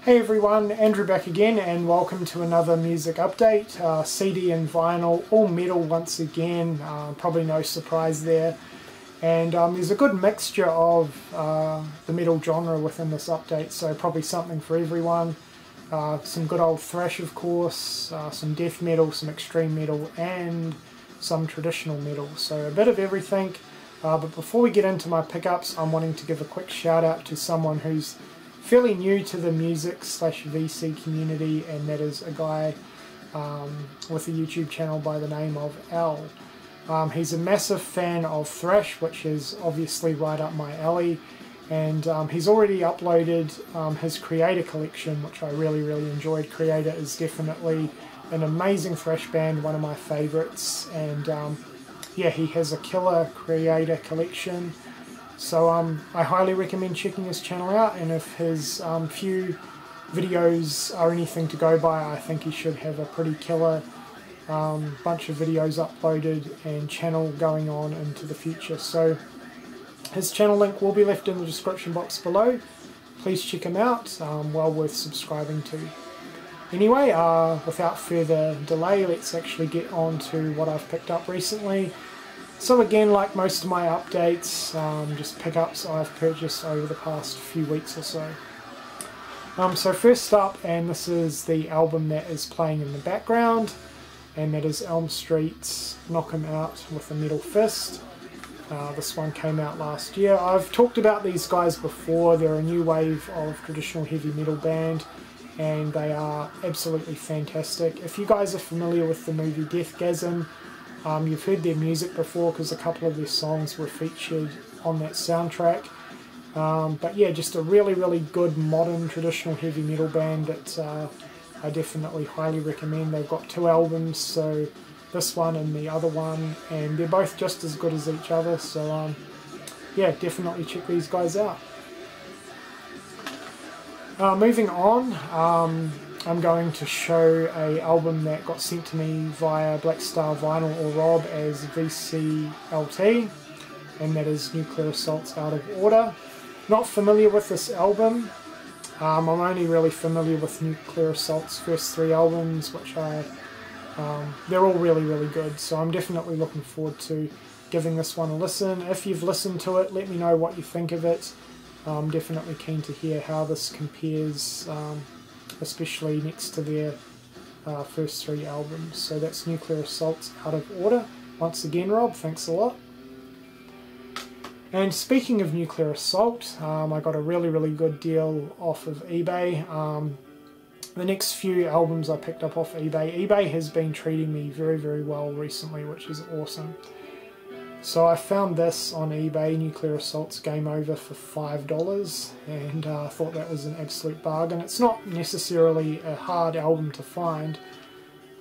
Hey everyone, Andrew back again and welcome to another music update. CD and vinyl, all metal once again, probably no surprise there. And there's a good mixture of the metal genre within this update, so probably something for everyone. Some good old thrash of course, some death metal, some extreme metal and some traditional metal, so a bit of everything. But before we get into my pickups, I'm wanting to give a quick shout out to someone who's fairly new to the music/VC community, and that is a guy with a YouTube channel by the name of L. He's a massive fan of thrash, which is obviously right up my alley, and he's already uploaded his Creator collection, which I really enjoyed. Creator is definitely an amazing thrash band, one of my favourites, and yeah, he has a killer Creator collection. So I highly recommend checking his channel out, and if his few videos are anything to go by, I think he should have a pretty killer bunch of videos uploaded and channel going on into the future. So his channel link will be left in the description box below. Please check him out, well worth subscribing to. Anyway, without further delay, let's actually get on to what I've picked up recently. So again, like most of my updates, just pickups I've purchased over the past few weeks or so. So first up, and this is the album that is playing in the background, and that is Elm Street's Knock 'Em Out with a Metal Fist. This one came out last year. I've talked about these guys before. They're a new wave of traditional heavy metal band, and they are absolutely fantastic. If you guys are familiar with the movie Deathgasm, you've heard their music before because a couple of their songs were featured on that soundtrack. But yeah, just a really good modern traditional heavy metal band that I definitely highly recommend. They've got 2 albums, so this one and the other one, and they're both just as good as each other, so yeah, definitely check these guys out. Moving on, I'm going to show an album that got sent to me via Black Star Vinyl or Rob as VCLT, and that is Nuclear Assault's Out of Order. Not familiar with this album. I'm only really familiar with Nuclear Assault's first 3 albums, which they're all really good, so I'm definitely looking forward to giving this one a listen. If you've listened to it, let me know what you think of it. I'm definitely keen to hear how this compares, especially next to their first 3 albums. So that's Nuclear Assault's Out of Order. Once again, Rob, thanks a lot. And speaking of Nuclear Assault, I got a really good deal off of eBay. The next few albums I picked up off eBay. eBay has been treating me very well recently, which is awesome. So I found this on eBay, Nuclear Assault's Game Over, for $5, and I thought that was an absolute bargain. It's not necessarily a hard album to find,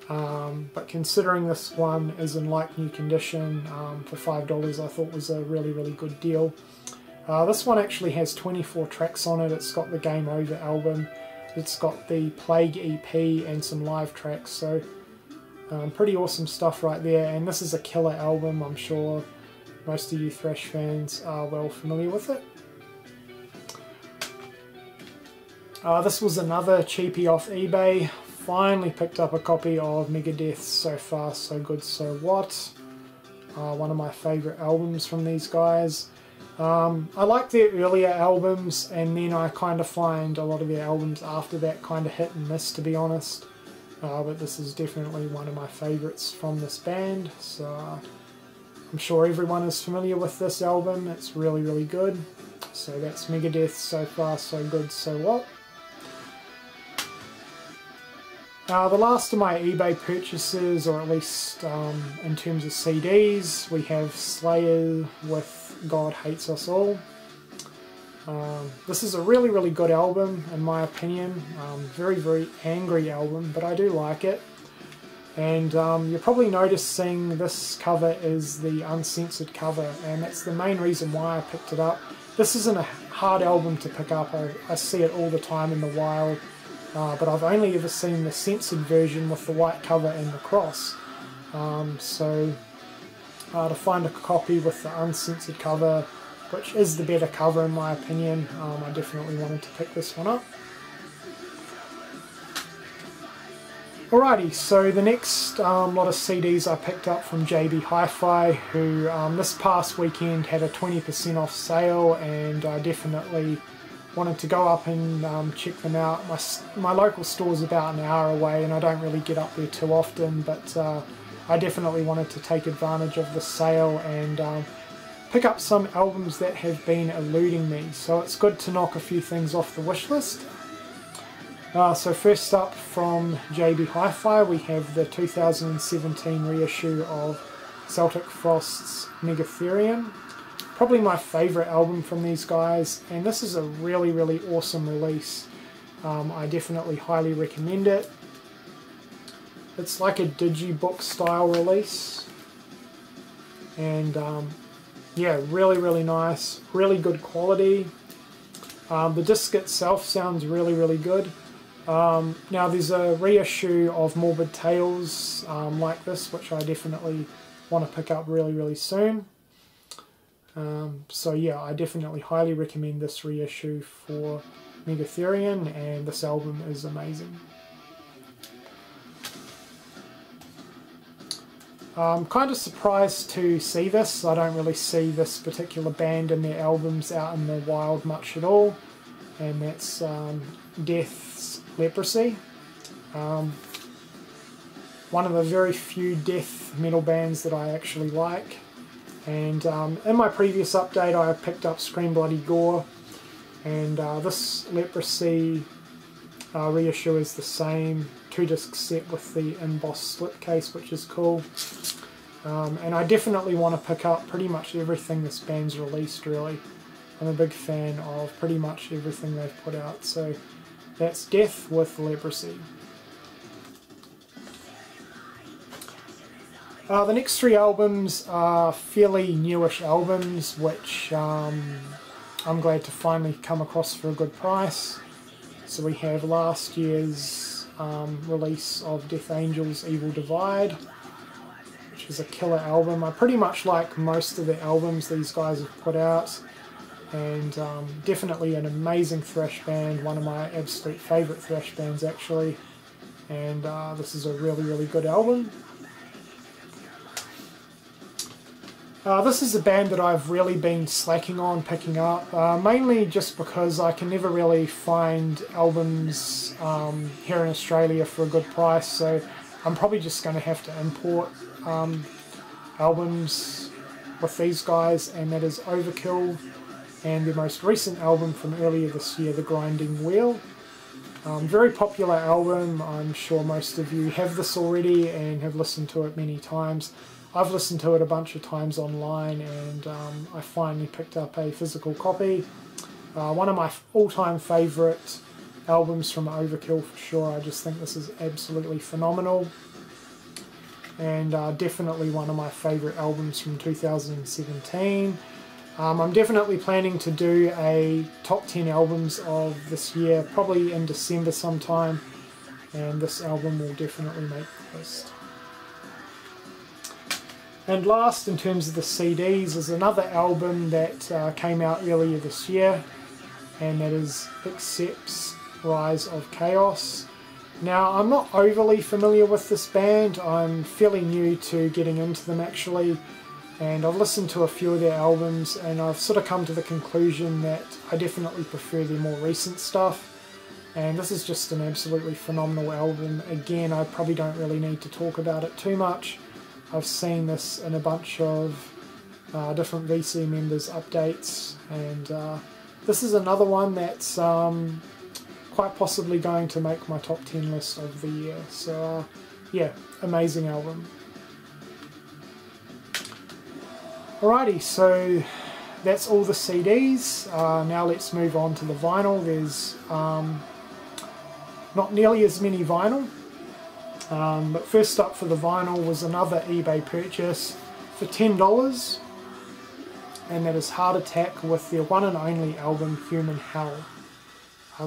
but considering this one is in like new condition for $5, I thought was a really good deal. This one actually has 24 tracks on it. It's got the Game Over album, it's got the Plague EP and some live tracks, so pretty awesome stuff right there, and this is a killer album. I'm sure most of you thrash fans are well familiar with it. This was another cheapie off eBay. Finally picked up a copy of Megadeth's So Far So Good So What, one of my favourite albums from these guys. I like their earlier albums, and then I kind of find a lot of their albums after that kind of hit and miss, to be honest. But this is definitely one of my favourites from this band, so I'm sure everyone is familiar with this album. It's really good. So that's Megadeth, So Far So Good So What. The last of my eBay purchases, or at least in terms of CDs, we have Slayer with God Hates Us All. This is a really good album in my opinion. Very angry album, but I do like it. And you're probably noticing this cover is the uncensored cover, and that's the main reason why I picked it up. This isn't a hard album to pick up. I see it all the time in the wild, but I've only ever seen the censored version with the white cover and the cross. So to find a copy with the uncensored cover, which is the better cover in my opinion, I definitely wanted to pick this one up. Alrighty, so the next lot of CDs I picked up from JB Hi-Fi, who this past weekend had a 20% off sale, and I definitely wanted to go up and check them out. My local store is about an hour away and I don't really get up there too often, but I definitely wanted to take advantage of the sale and pick up some albums that have been eluding me, so it's good to knock a few things off the wish list. So first up from JB Hi-Fi we have the 2017 reissue of Celtic Frost's Megatherium. Probably my favourite album from these guys, and this is a really awesome release. I definitely highly recommend it. It's like a digibook style release, and yeah, really nice, really good quality. The disc itself sounds really good. Now there's a reissue of Morbid Tales like this, which I definitely want to pick up really soon. So yeah, I definitely highly recommend this reissue for Megatherium, and this album is amazing. I'm kind of surprised to see this. I don't really see this particular band and their albums out in the wild much at all, and that's Death's Leprosy. One of the very few death metal bands that I actually like. And in my previous update I picked up Scream Bloody Gore, and this Leprosy reissue is the same, 2-disc set with the embossed slipcase, which is cool. And I definitely want to pick up pretty much everything this band's released, really. I'm a big fan of pretty much everything they've put out, so that's Death with Leprosy. The next 3 albums are fairly newish albums, which I'm glad to finally come across for a good price. So we have last year's release of Death Angel's Evil Divide, which is a killer album. I pretty much like most of the albums these guys have put out, and definitely an amazing thrash band, one of my absolute favourite thrash bands actually, and this is a really good album. This is a band that I've really been slacking on picking up, mainly just because I can never really find albums here in Australia for a good price, so I'm probably just going to have to import albums with these guys, and that is Overkill and their most recent album from earlier this year, The Grinding Wheel. Very popular album. I'm sure most of you have this already and have listened to it many times. I've listened to it a bunch of times online, and I finally picked up a physical copy. One of my all-time favourite albums from Overkill for sure. I just think this is absolutely phenomenal, and definitely one of my favourite albums from 2017. I'm definitely planning to do a top 10 albums of this year, probably in December sometime, and this album will definitely make the list. And last, in terms of the CDs, is another album that came out earlier this year, and that is Accept's Rise of Chaos. Now, I'm not overly familiar with this band. I'm fairly new to getting into them actually, and I've listened to a few of their albums, and I've sort of come to the conclusion that I definitely prefer their more recent stuff, and this is just an absolutely phenomenal album. Again, I probably don't really need to talk about it too much. I've seen this in a bunch of different VC members' updates, and this is another one that's quite possibly going to make my top 10 list of the year. So yeah, amazing album. Alrighty, so that's all the CDs. Now let's move on to the vinyl. There's not nearly as many vinyl. But first up for the vinyl was another eBay purchase for $10, and that is Heart Attack with their one and only album Human Hell.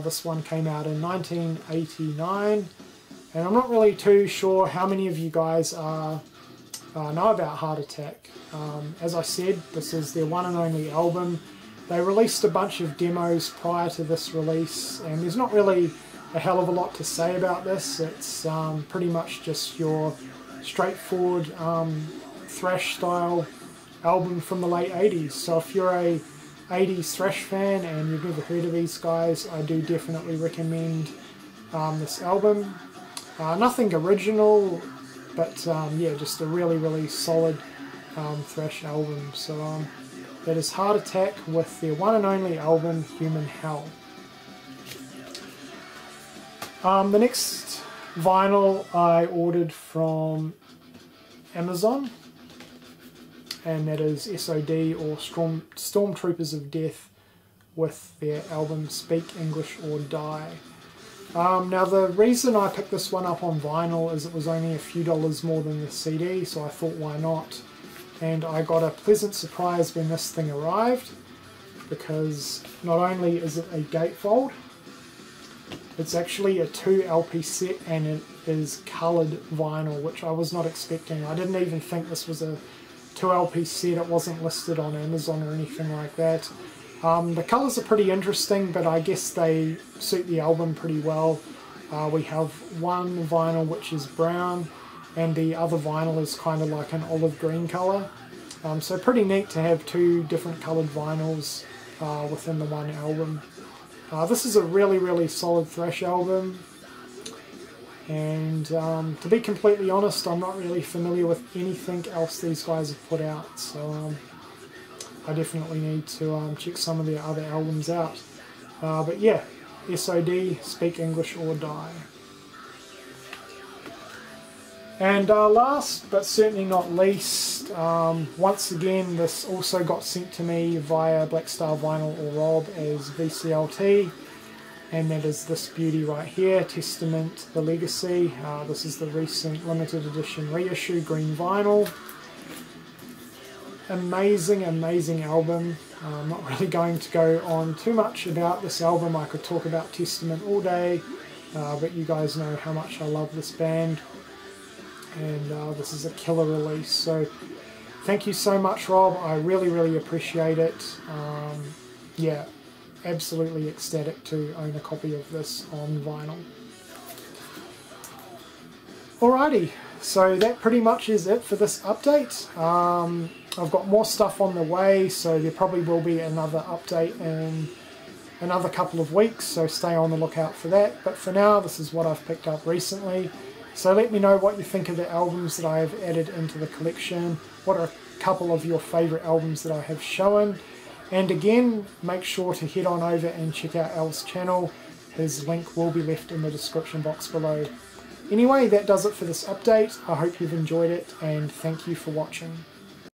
This one came out in 1989, and I'm not really too sure how many of you guys know about Heart Attack. As I said, this is their one and only album. They released a bunch of demos prior to this release, and there's not really a hell of a lot to say about this. It's pretty much just your straightforward thrash style album from the late 80s. So if you're a 80s thrash fan and you've never heard of these guys, I do definitely recommend this album. Nothing original, but yeah, just a really solid thrash album. So that is Heart Attack with their one and only album, Human Hell. The next vinyl I ordered from Amazon, and that is S.O.D. or Stormtroopers of Death with their album Speak English or Die. Now the reason I picked this one up on vinyl is it was only a few dollars more than the CD, so I thought why not. And I got a pleasant surprise when this thing arrived, because not only is it a gatefold, it's actually a 2 LP set and it is coloured vinyl, which I was not expecting. I didn't even think this was a 2 LP set. It wasn't listed on Amazon or anything like that. The colours are pretty interesting, but I guess they suit the album pretty well. We have one vinyl which is brown, and the other vinyl is kind of like an olive green colour. So pretty neat to have 2 different coloured vinyls within the one album. This is a really solid thrash album, and to be completely honest, I'm not really familiar with anything else these guys have put out, so I definitely need to check some of their other albums out. But yeah, S.O.D. Speak English or Die. And last but certainly not least, once again this also got sent to me via Black Star Vinyl or Rob as VCLT, and that is this beauty right here, Testament the Legacy. This is the recent limited edition reissue green vinyl. Amazing album. I'm not really going to go on too much about this album. I could talk about Testament all day, but you guys know how much I love this band, and this is a killer release. So thank you so much, Rob. I really appreciate it. Yeah, absolutely ecstatic to own a copy of this on vinyl. Alrighty, so that pretty much is it for this update. I've got more stuff on the way, so there probably will be another update in another couple of weeks, so stay on the lookout for that. But for now, this is what I've picked up recently. So let me know what you think of the albums that I have added into the collection. What are a couple of your favourite albums that I have shown? And again, make sure to head on over and check out Al's channel. His link will be left in the description box below. Anyway, that does it for this update. I hope you've enjoyed it, and thank you for watching.